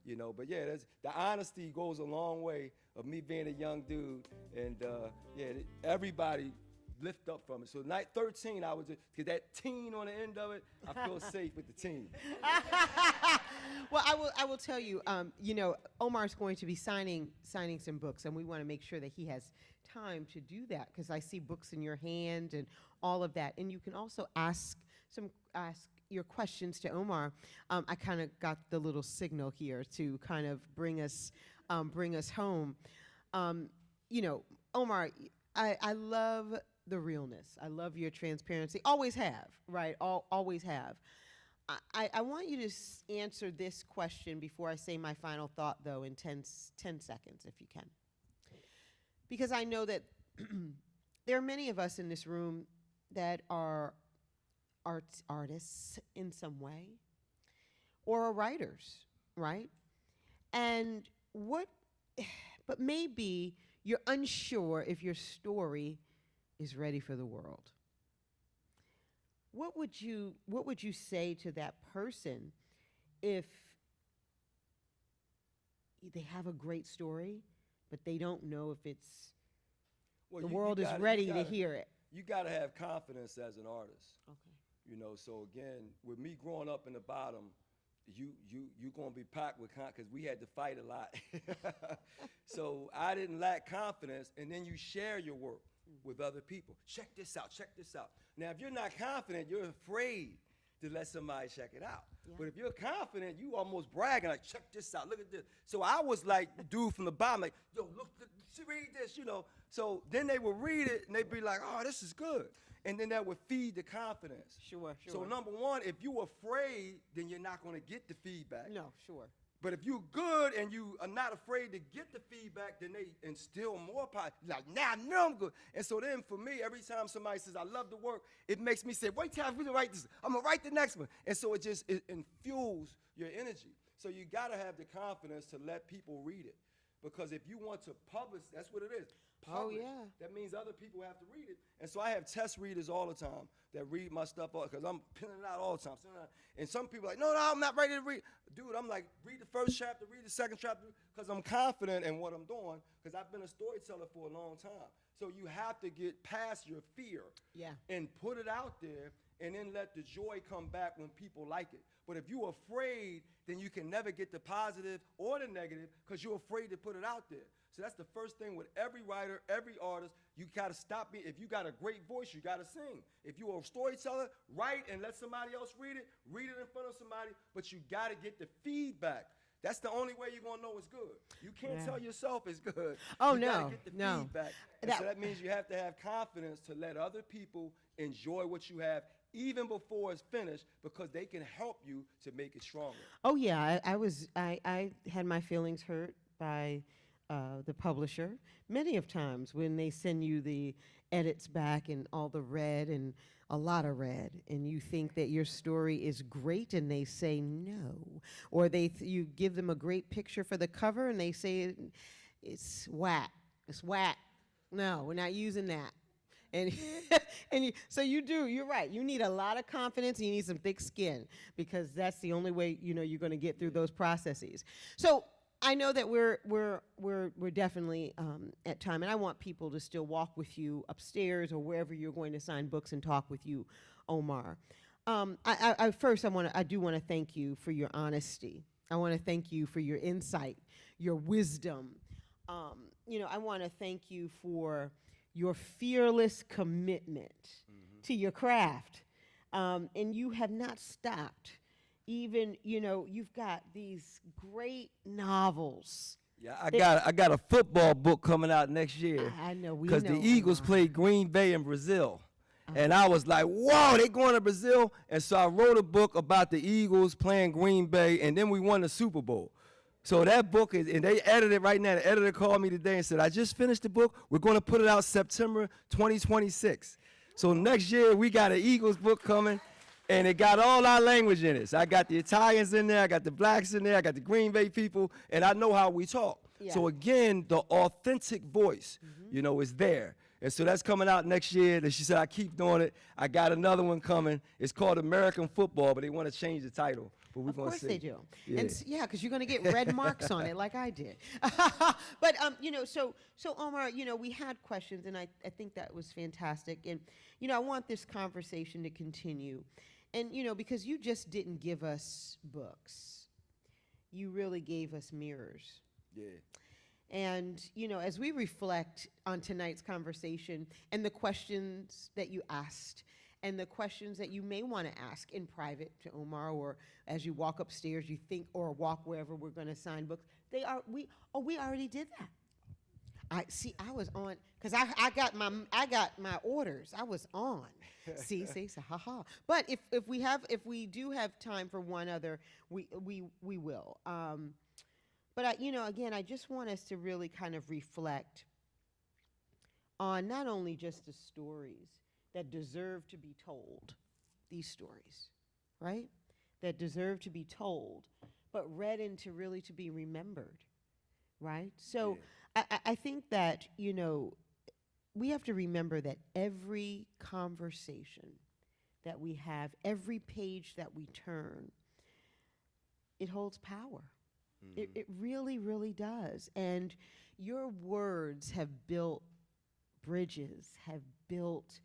You know, but yeah, the honesty goes a long way of me being a young dude, and yeah, everybody lift up from it. So night 13, I was just, cause that teen on the end of it, I feel safe with the teen. Well, I will tell you, you know, Omar's going to be signing some books, and we want to make sure that he has time to do that, because I see books in your hand and all of that, and you can also ask your questions to Omar. I kind of got the little signal here to kind of bring us home. You know, Omar, I love the realness. I love your transparency. Always have, right? Always have. I want you to answer this question before I say my final thought, though, in 10 seconds, if you can. Because I know that there are many of us in this room that are artists in some way, or are writers, right? And but maybe you're unsure if your story is ready for the world. What would you say to that person if they have a great story, but they don't know if the world is ready to hear it? You got to have confidence as an artist. Okay. You know, so again, with me growing up in the bottom, you gonna be packed with because we had to fight a lot. So I didn't lack confidence, and then you share your work with other people. Check this out, check this out. Now, if you're not confident, you're afraid to let somebody check it out. Yeah. But if you're confident, you almost bragging, like, check this out, look at this. So I was like, the dude from the bottom, like, yo, look, read this, you know. So then they would read it, and they'd be like, oh, this is good. And then that would feed the confidence. Sure. So number one, if you're afraid, then you're not gonna get the feedback. No, sure. But if you're good and you are not afraid to get the feedback, then they instill more power. Like, now I know I'm good. And so then for me, every time somebody says, I love the work, it makes me say, wait till I really write this. I'm gonna write the next one. And so it infuels your energy. So you gotta have the confidence to let people read it. Because if you want to publish, that's what it is. Publish. Oh, yeah. That means other people have to read it. And so I have test readers all the time that read my stuff because I'm pinning it out all the time. And some people are like, no, I'm not ready to read. Dude, I'm like, read the first chapter, read the second chapter, because I'm confident in what I'm doing, because I've been a storyteller for a long time. So you have to get past your fear and put it out there, and then let the joy come back when people like it. But if you're afraid, then you can never get the positive or the negative because you're afraid to put it out there. So that's the first thing with every writer, every artist. You gotta stop being, if you got a great voice, you gotta sing. If you're a storyteller, write and let somebody else read it in front of somebody, but you gotta get the feedback. That's the only way you're gonna know it's good. You can't tell yourself it's good. Oh, you gotta get the no. feedback. And so that means you have to have confidence to let other people enjoy what you have even before it's finished, because they can help you to make it stronger. Oh yeah, I had my feelings hurt by the publisher many of times when they send you the edits back and all the red and a lot of red, and you think that your story is great and they say no, or you give them a great picture for the cover and they say it's whack. No, we're not using that. And so you're right. You need a lot of confidence and you need some thick skin, because that's the only way you're going to get through those processes. So I know that we're definitely at time, and I want people to still walk with you upstairs or wherever you're going to sign books and talk with you, Omar. I do want to thank you for your honesty. I want to thank you for your insight, your wisdom. I want to thank you for your fearless commitment to your craft, and you have not stopped. Even, you've got these great novels. Yeah, I got a football book coming out next year. I know, because the Eagles played Green Bay in Brazil. And I was like, whoa, they going to Brazil? And so I wrote a book about the Eagles playing Green Bay, and then we won the Super Bowl. So that book is, and they edited it right now. The editor called me today and said, I just finished the book. We're going to put it out September 2026. So next year, we got an Eagles book coming, and it got all our language in it. So I got the Italians in there, I got the blacks in there, I got the Green Bay people, and I know how we talk. Yeah. So again, the authentic voice, is there. And so that's coming out next year. And she said, I keep doing it. I got another one coming. It's called American Football, but they want to change the title. But we're going to see. Of course they do. Yeah. And because you're going to get red marks on it like I did. But, so Omar, we had questions, and I think that was fantastic. And, I want this conversation to continue. And, because you just didn't give us books. You really gave us mirrors. Yeah. And, as we reflect on tonight's conversation and the questions that you asked and the questions that you may want to ask in private to Omar, or as you walk upstairs, you think, or walk wherever we're going to sign books, we already did that. I was on, because I got my orders. I was on. see, haha. But if we do have time for one other, we will. But again, I just want us to really kind of reflect on not only just the stories that deserve to be told, these stories, right? That deserve to be told, but read into really to be remembered, right? So yeah. I think that, we have to remember that every conversation that we have, every page that we turn, it holds power. It really, really does. And your words have built bridges, have built.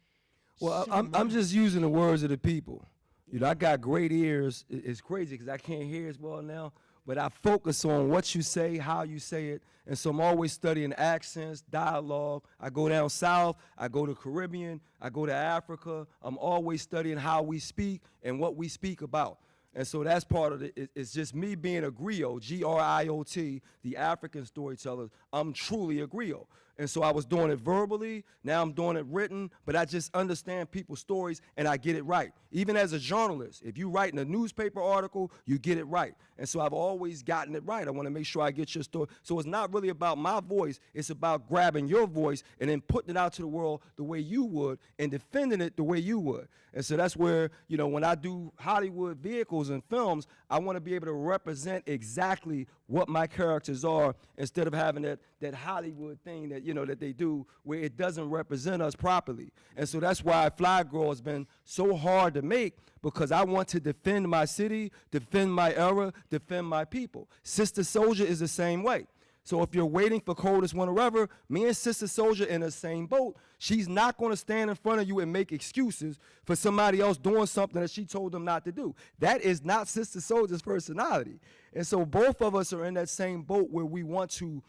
Well, I'm just using the words of the people. You know, I got great ears. It's crazy because I can't hear as well now, but I focus on what you say, how you say it, and so I'm always studying accents, dialogue. I go down south, I go to Caribbean, I go to Africa. I'm always studying how we speak and what we speak about. And so that's part of it. It's just me being a griot, G-R-I-O-T, the African storyteller. I'm truly a griot. And so I was doing it verbally, now I'm doing it written, but I just understand people's stories and I get it right. Even as a journalist, if you write in a newspaper article, you get it right. And so I've always gotten it right. I want to make sure I get your story. So it's not really about my voice, it's about grabbing your voice and then putting it out to the world the way you would and defending it the way you would. And so that's where, you know, when I do Hollywood vehicles and films, I want to be able to represent exactly what my characters are instead of having that Hollywood thing that, you know, that they do where it doesn't represent us properly. And so that's why Flyy Girl has been so hard to make, because I want to defend my city, defend my era, defend my people. Sister Soldier is the same way. So if you're waiting for Coldest Winter Ever, me and Sister Soldier in the same boat. She's not going to stand in front of you and make excuses for somebody else doing something that she told them not to do. That is not Sister Soldier's personality. And so both of us are in that same boat where we want to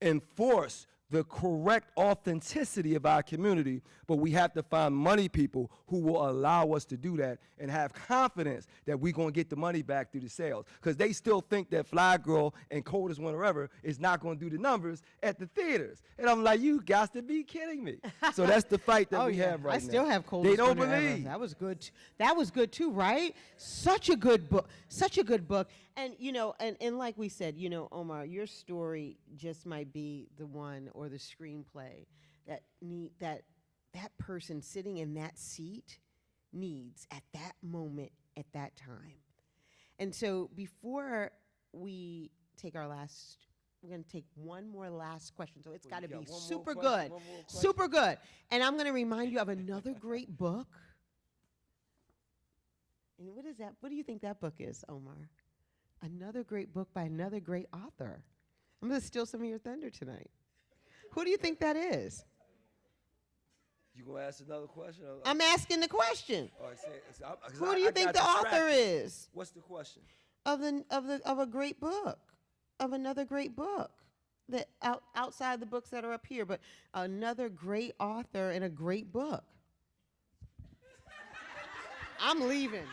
enforce the correct authenticity of our community, but we have to find money people who will allow us to do that and have confidence that we're going to get the money back through the sales. Because they still think that Flyy Girl and Coldest Winter Ever is not going to do the numbers at the theaters. And I'm like, you got to be kidding me. So that's the fight that we have right now. I still have Coldest They don't Winter Ever. believe. That was good. That was good too, right? Such a good book. Such a good book. And you know, and like we said, you know, Omar, your story just might be the one or the screenplay that person sitting in that seat needs at that moment at that time. And so before we take our last, we're going to take one more last question. So it's got to be super good. Super good. And I'm going to remind you of another great book. And what is that? What do you think that book is, Omar? Another great book by another great author. I'm going to steal some of your thunder tonight. Who do you think that is? You going to ask another question? I'm asking the question. All right, Who do you think the author is? What's the question? Of a great book, of another great book, that outside the books that are up here, but another great author and a great book. I'm leaving.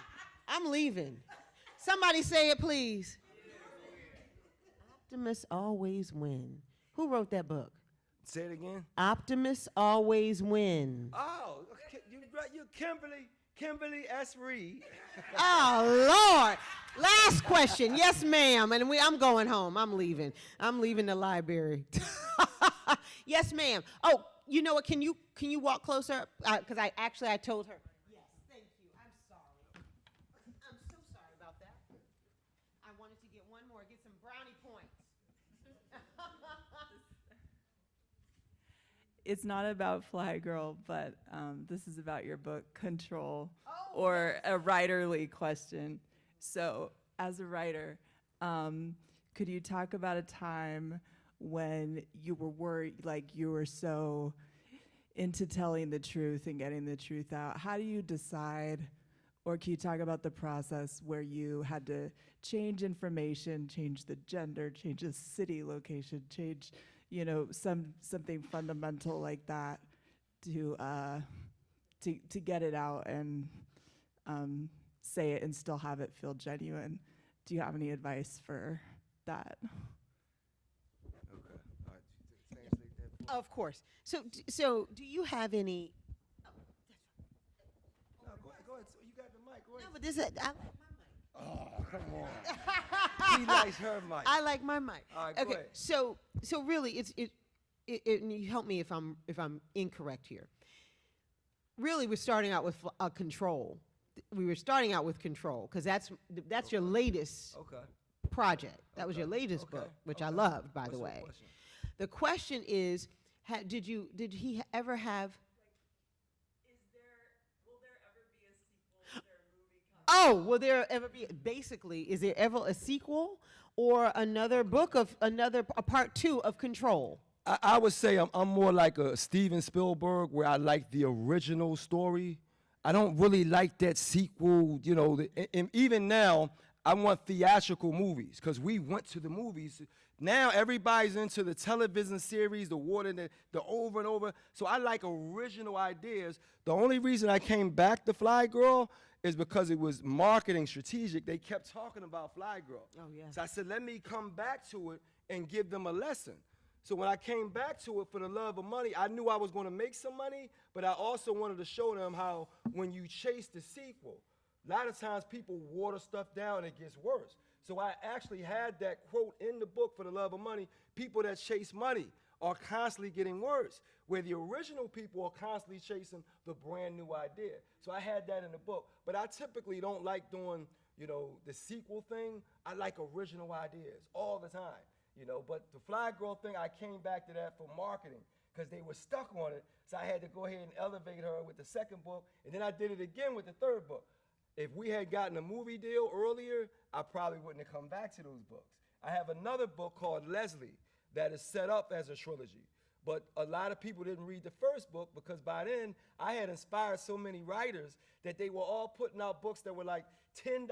Somebody say it, please. Optimists always win. Who wrote that book? Say it again. Optimists always win. Oh, you Kimberly S. Reed. Oh, Lord. Last question. Yes, ma'am. And I'm going home. I'm leaving the library. Yes, ma'am. Oh, you know what? Can you walk closer? Because I told her. Yes, thank you. I'm sorry. I'm so sorry about that. I wanted to get one more, get some brownie points. It's not about Flyy Girl, but this is about your book, Control, or a writerly question. So, as a writer, could you talk about a time when you were worried, like you were so into telling the truth and getting the truth out? How do you decide, or can you talk about the process where you had to change information, change the gender, change the city location, change, you know, something fundamental like that to get it out and say it and still have it feel genuine? Do you have any advice for that? Okay. All right. Translate that. Of course. So do you have any? No, go ahead. So you got the mic. Go ahead. No, but this is, I like my mic. Oh, come on. She likes her mic. I like my mic. All right, go Okay, ahead. so really, and you help me if I'm incorrect here. Really, we're starting out with Control. We were starting out with Control because that's your latest project. That was your latest book, which I loved, by the way. The question is, did he ever have? Oh, will there ever be, basically, is there ever a sequel or another book of a part 2 of Control? I would say I'm more like a Steven Spielberg, where I like the original story. I don't really like that sequel, you know, and even now, I want theatrical movies because we went to the movies. Now everybody's into the television series, the over and over. So I like original ideas. The only reason I came back to Fly Girl is because it was marketing strategic. They kept talking about Fly Girl. Oh, yeah. So I said, let me come back to it and give them a lesson. So when I came back to it for the love of money, I knew I was going to make some money, but I also wanted to show them how when you chase the sequel, a lot of times people water stuff down and it gets worse. So I actually had that quote in the book, For the Love of Money. People that chase money are constantly getting worse, where the original people are constantly chasing the brand new idea. So I had that in the book. But I typically don't like doing, you know, the sequel thing. I like original ideas all the time, you know. But the Fly Girl thing, I came back to that for marketing because they were stuck on it. So I had to go ahead and elevate her with the second book. And then I did it again with the third book. If we had gotten a movie deal earlier, I probably wouldn't have come back to those books. I have another book called Leslie that is set up as a trilogy. But a lot of people didn't read the first book because by then I had inspired so many writers that they were all putting out books that were like $10.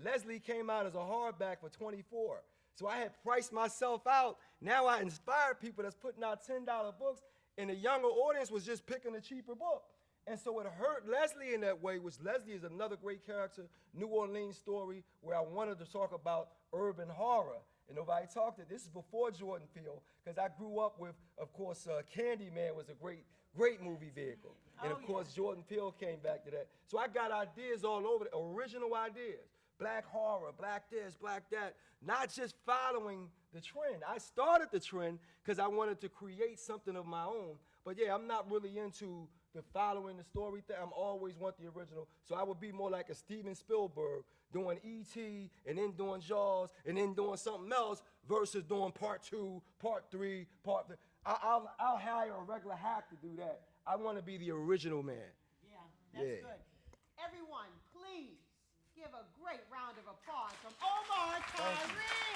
Leslie came out as a hardback for $24. So I had priced myself out. Now I inspire people that's putting out $10 books, and the younger audience was just picking a cheaper book. And so it hurt Leslie in that way, which Leslie is another great character, New Orleans story, where I wanted to talk about urban horror. And nobody talked it. This is before Jordan Peele, because I grew up with, of course, Candyman was a great movie vehicle. And of course, Jordan Peele came back to that. So I got ideas all over, original ideas. Black horror, black this, black that, not just following the trend. I started the trend because I wanted to create something of my own. But yeah, I'm not really into the following the story thing. I'm always want the original. So I would be more like a Steven Spielberg, doing E.T. and then doing Jaws and then doing something else versus doing part 2, part 3, part 3. I'll hire a regular hack to do that. I want to be the original man. Yeah, that's good. Everyone, please give a great round of applause from Omar Tyree.